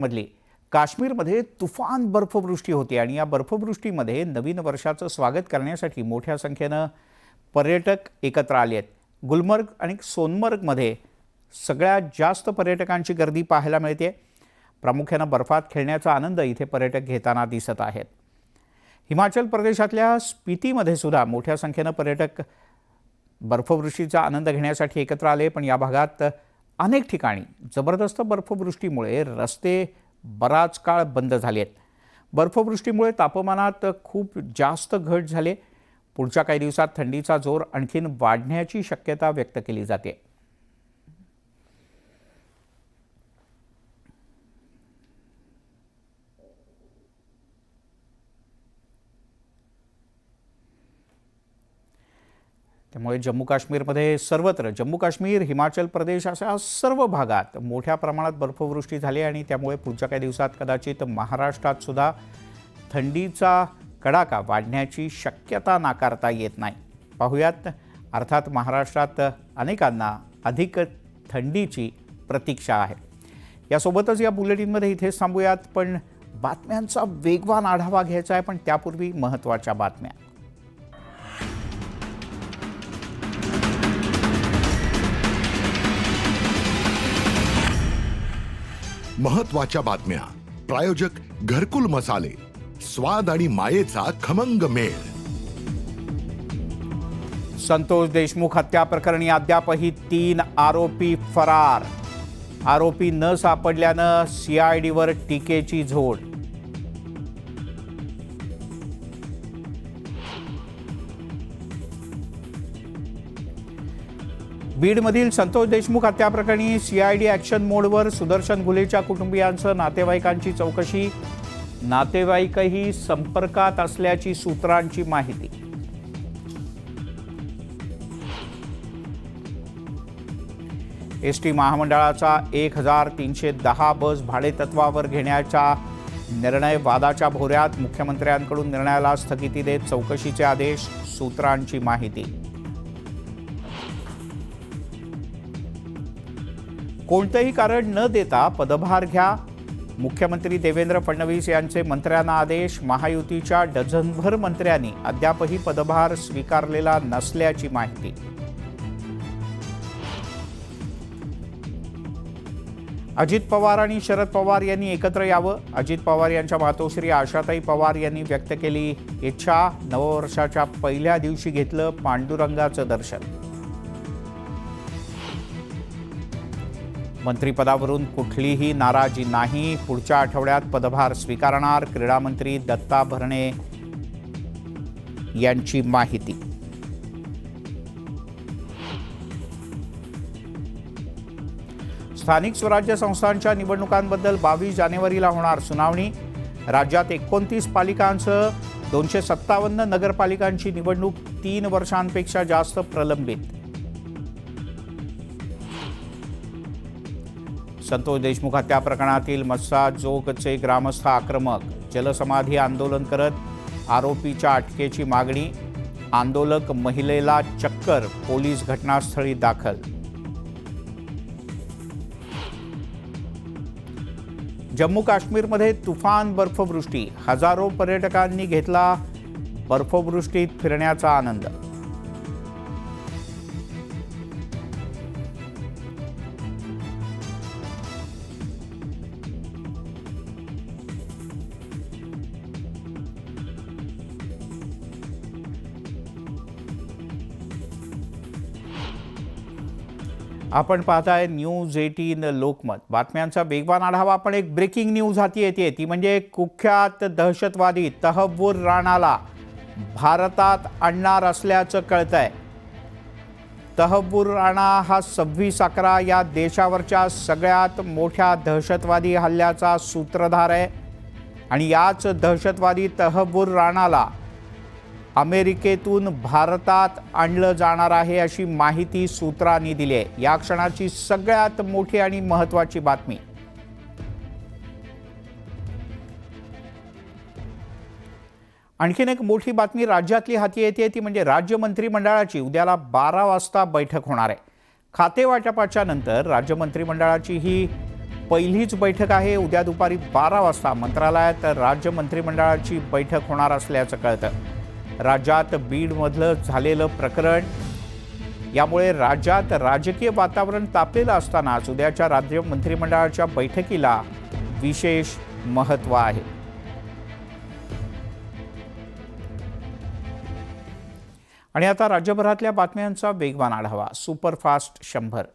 मधली काश्मीरमध्ये तुफान बर्फवृष्टी होती आणि या बर्फवृष्टीमध्ये नवीन वर्षाचं स्वागत करण्यासाठी मोठ्या संख्येनं पर्यटक एकत्र आले आहेत. गुलमर्ग आणि सोनमर्गमध्ये सगळ्यात जास्त पर्यटकांची गर्दी पाहायला मिळते. प्रामुख्यानं बर्फात खेळण्याचा आनंद इथे पर्यटक घेताना दिसत आहेत. हिमाचल प्रदेशातल्या स्पितीमध्ये सुद्धा मोठ्या संख्येनं पर्यटक बर्फवृष्टीचा आनंद घेण्यासाठी एकत्र आले, पण या भागात अनेक ठिकाणी जबरदस्त बर्फवृष्टीमुळे रस्ते बराच काळ बंद झाले आहेत. बर्फवृष्टीमुळे तापमानात खूप जास्त घट झाली. पुढच्या काही दिवसात थंडीचा जोर आणखीन वाढण्याची शक्यता व्यक्त केली जाते. त्यामुळे जम्मू काश्मीरमध्ये सर्वत्र जम्मू काश्मीर, हिमाचल प्रदेश अशा सर्व भागात मोठ्या प्रमाणात बर्फवृष्टी झाली आणि त्यामुळे पुढच्या काही दिवसात कदाचित महाराष्ट्रात सुद्धा थंडीचा कडाका वाढण्याची शक्यता नाकारता येत नाही. पाहुयात, अर्थात महाराष्ट्रात अनेकांना अधिक थंडीची प्रतीक्षा आहे. यासोबतच या बुलेटिनमध्ये इथेच थांबूयात, पण बातम्यांचा वेगवान आढावा घ्यायचा आहे. पण त्यापूर्वी महत्त्वाच्या बातम्या. महत्वाच्या बातम्या. प्रायोजक घरकुल मसाले, स्वाद आणि मायेचा खमंग मेळ. संतोष देशमुख हत्या प्रकरणी अद्यापही 3 आरोपी फरार. आरोपी न सापडल्यानं सीआयडीवर टीकेची झोड. बीडमधील संतोष देशमुख हत्या प्रकरणी सीआयडी ॲक्शन मोडवर. सुदर्शन घुलेच्या कुटुंबियांसह नातेवाईकांची चौकशी. नातेवाईकही संपर्कात असल्याची सूत्रांची माहिती. एसटी महामंडळाचा 1310 बस भाडेतत्वावर घेण्याचा निर्णय वादाच्या भोवऱ्यात. मुख्यमंत्र्यांकडून निर्णयाला स्थगिती देत चौकशीचे आदेश. सूत्रांची माहिती. कोणतेही कारण न देता पदभार घ्या. मुख्यमंत्री देवेंद्र फडणवीस यांचे मंत्र्यांना आदेश. महायुतीच्या डझनभर मंत्र्यांनी अद्यापही पदभार स्वीकारलेला नसल्याची माहिती. अजित पवार आणि शरद पवार यांनी एकत्र यावं. अजित पवार यांच्या मातोश्री आशाताई पवार यांनी व्यक्त केली इच्छा. नववर्षाच्या पहिल्या दिवशी घेतलं पांडुरंगाचं दर्शन. मंत्रिपदावरून कुठलीही नाराजी नाही. पुढच्या आठवड्यात पदभार स्वीकारणार. क्रीडा मंत्री दत्ता भरणे यांची माहिती. स्थानिक स्वराज्य संस्थांच्या निवडणुकांबद्दल 22 जानेवारीला होणार सुनावणी. राज्यात 29 पालिकांसह 257 नगरपालिकांची निवडणूक 3 वर्षांपेक्षा जास्त प्रलंबित. संतोष देशमुख हत्या प्रकरणातील मस्साजोगचे ग्रामस्थ आक्रमक. जलसमाधी आंदोलन करत आरोपीच्या अटकेची मागणी. आंदोलक महिलेला चक्कर. पोलीस घटनास्थळी दाखल. जम्मू काश्मीरमध्ये तुफान बर्फवृष्टी. हजारो पर्यटकांनी घेतला बर्फवृष्टीत फिरण्याचा आनंद. आपण पाहताय न्यूज 18 लोकमत. बातम्यांचा वेगवान आढावा. आपण एक ब्रेकिंग न्यूज हाती येते, ती म्हणजे कुख्यात दहशतवादी तहव्वुर राणाला भारतात आणणार असल्याचं कळतंय. तहव्वुर राणा हा 26/11 या देशावरच्या सगळ्यात मोठ्या दहशतवादी हल्ल्याचा सूत्रधार आहे आणि याच दहशतवादी तहव्वुर राणाला अमेरिकेतून भारतात आणलं जाणार आहे अशी माहिती सूत्रांनी दिली आहे. या क्षणाची सगळ्यात मोठी आणि महत्त्वाची बातमी. आणखीन एक मोठी बातमी राज्यातली हाती येते, ती म्हणजे राज्य मंत्रिमंडळाची उद्याला 12 वाजता बैठक होणार आहे. खातेवाटपाच्या नंतर राज्य मंत्रिमंडळाची ही पहिलीच बैठक आहे. उद्या दुपारी 12 वाजता मंत्रालयात राज्य मंत्रिमंडळाची बैठक होणार असल्याचं कळतं. राज्यात बीडमधलं झालेलं प्रकरण, यामुळे राज्यात राजकीय वातावरण तापलेलं असतानाच उद्याच्या राज्य मंत्रिमंडळाच्या बैठकीला विशेष महत्त्व आहे. आणि आता राज्यभरातल्या बातम्यांचा वेगवान आढावा. सुपरफास्ट 100.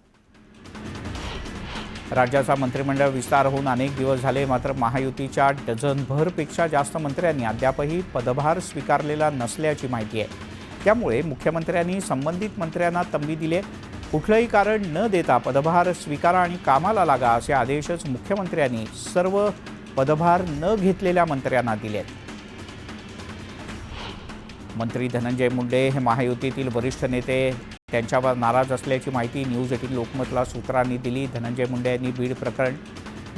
राज्याचा मंत्रिमंडळ विस्तार होऊन अनेक दिवस झाले, मात्र महायुतीच्या डझनभरपेक्षा जास्त मंत्र्यांनी अद्यापही पदभार स्वीकारलेला नसल्याची माहिती आहे. त्यामुळे मुख्यमंत्र्यांनी संबंधित मंत्र्यांना तंबी दिली. कुठलंही कारण न देता पदभार स्वीकारा आणि कामाला लागा असे आदेशच मुख्यमंत्र्यांनी सर्व पदभार न घेतलेल्या मंत्र्यांना दिलेत. मंत्री धनंजय मुंडे हे महायुतीतील वरिष्ठ नेते त्यांच्यावर नाराज असल्याची माहिती न्यूज 18 लोकमतला सूत्रांनी दिली. धनंजय मुंडे यांनी बीड प्रकरण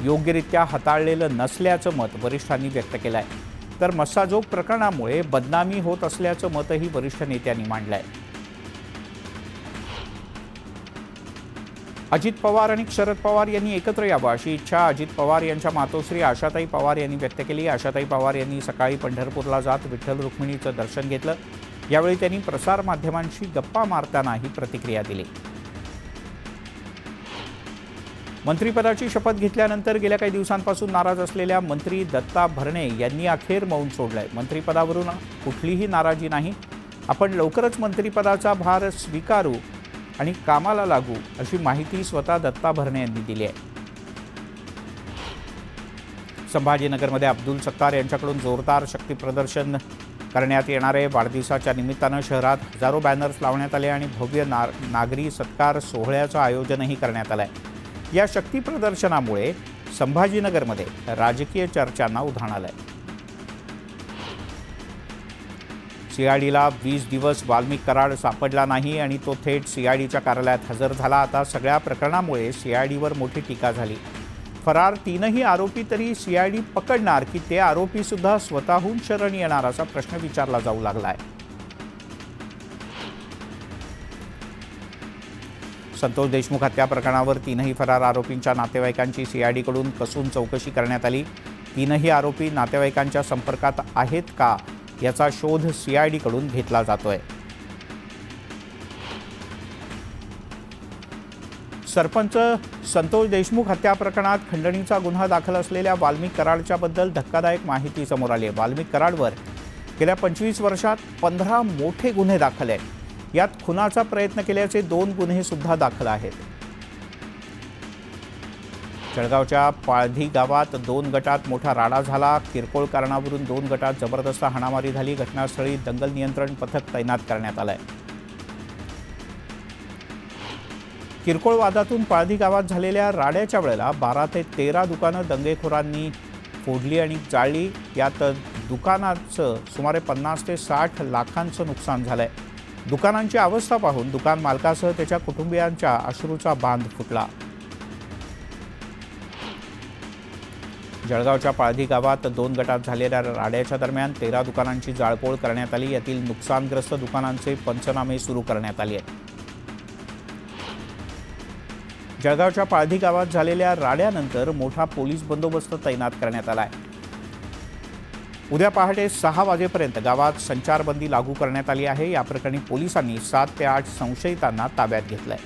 योग्यरित्या हाताळलेलं नसल्याचं मत वरिष्ठांनी व्यक्त केलं आहे. तर मस्साजोग प्रकरणामुळे बदनामी होत असल्याचं मतही वरिष्ठ नेत्यांनी मांडलं आहे. अजित पवार आणि शरद पवार यांनी एकत्र यावं अशी इच्छा अजित पवार यांच्या मातोश्री आशाताई पवार यांनी व्यक्त केली. आशाताई पवार यांनी सकाळी पंढरपूरला जात विठ्ठल रुक्मिणीचं दर्शन घेतलं. यावेळी त्यांनी प्रसारमाध्यमांशी गप्पा मारताना ही प्रतिक्रिया दिली. मंत्रिपदाची शपथ घेतल्यानंतर गेल्या काही दिवसांपासून नाराज असलेल्या मंत्री दत्ता भरणे यांनी अखेर मौन सोडलंय. मंत्रिपदावरून कुठलीही नाराजी नाही, आपण लवकरच मंत्रिपदाचा भार स्वीकारू आणि कामाला लागू अशी माहिती स्वतः दत्ता भरणे यांनी दिली आहे. संभाजीनगरमध्ये अब्दुल सत्तार यांच्याकडून जोरदार शक्ती प्रदर्शन करण्यात येणार आहे. वाढदिवसाच्या निमित्तानं शहरात हजारो बॅनर्स लावण्यात आले आणि भव्य नागरी सत्कार सोहळ्याचं आयोजनही करण्यात आलं आहे. या शक्ती प्रदर्शनामुळे संभाजीनगरमध्ये राजकीय चर्चांना उधाण आलं आहे. सीआयडीला 20 दिवस वाल्मिक कराड सापडला नाही आणि तो थेट सीआयडीच्या कार्यालयात हजर झाला. आता सगळ्या प्रकरणामुळे सीआयडीवर मोठी टीका झाली. फरार 3ही आरोपी तरी सीआयडी पकडणार की ते आरोपी सुद्धा स्वतःहून शरण येणार असा प्रश्न विचारला जाऊ लागला आहे. संतोष देशमुख हत्या प्रकरणावर 3ही फरार आरोपींच्या नातेवाईकांची सीआयडीकडून कसून चौकशी करण्यात आली. 3ही आरोपी नातेवाईकांच्या संपर्कात आहेत का याचा शोध सीआयडीकडून घेतला जातोय. सरपंच संतोष देशमुख हत्या प्रकरणात खंडणीचा गुन्हा दाखल असलेल्या वाल्मिक कराडच्या बद्दल धक्कादायक माहिती समोर आली आहे. वाल्मिक कराडवर गेल्या 25 वर्षात 15 मोठे गुन्हे दाखल आहेत. यात खुनाचा प्रयत्न केल्याचे 2 गुन्हे सुद्धा दाखल आहेत. जळगावच्या पाळधी गावात 2 गटात मोठा राडा झाला. किरकोळ कारणावरून 2 गटात जबरदस्त हाणामारी झाली. घटनास्थळी दंगल नियंत्रण पथक तैनात करण्यात आलंय. किरकोळ वादातून पाळधी गावात झालेल्या राड्याच्या वेळेला 12 ते 13 दुकानं दंगेखोरांनी फोडली आणि जाळली. यात दुकानाचं सुमारे 50 ते 60 लाखांचं नुकसान झालंय. दुकानांची अवस्था पाहून दुकान मालकासह त्याच्या कुटुंबियांच्या अश्रूचा बांध फुटला. जळगावच्या पाळधी गावात 2 गटात झालेल्या राड्याच्या दरम्यान 13 दुकानांची जाळपोळ करण्यात आली. यातील नुकसानग्रस्त दुकानांचे पंचनामे सुरू करण्यात आले आहेत. जळगावच्या पाळधी गावात झालेल्या राड्यानंतर मोठा पोलीस बंदोबस्त तैनात करण्यात आला आहे. उद्या पहाटे 6 वाजेपर्यंत गावात संचारबंदी लागू करण्यात आली आहे. या प्रकरणी पोलिसांनी 7 ते 8 संशयितांना ताब्यात घेतलंय.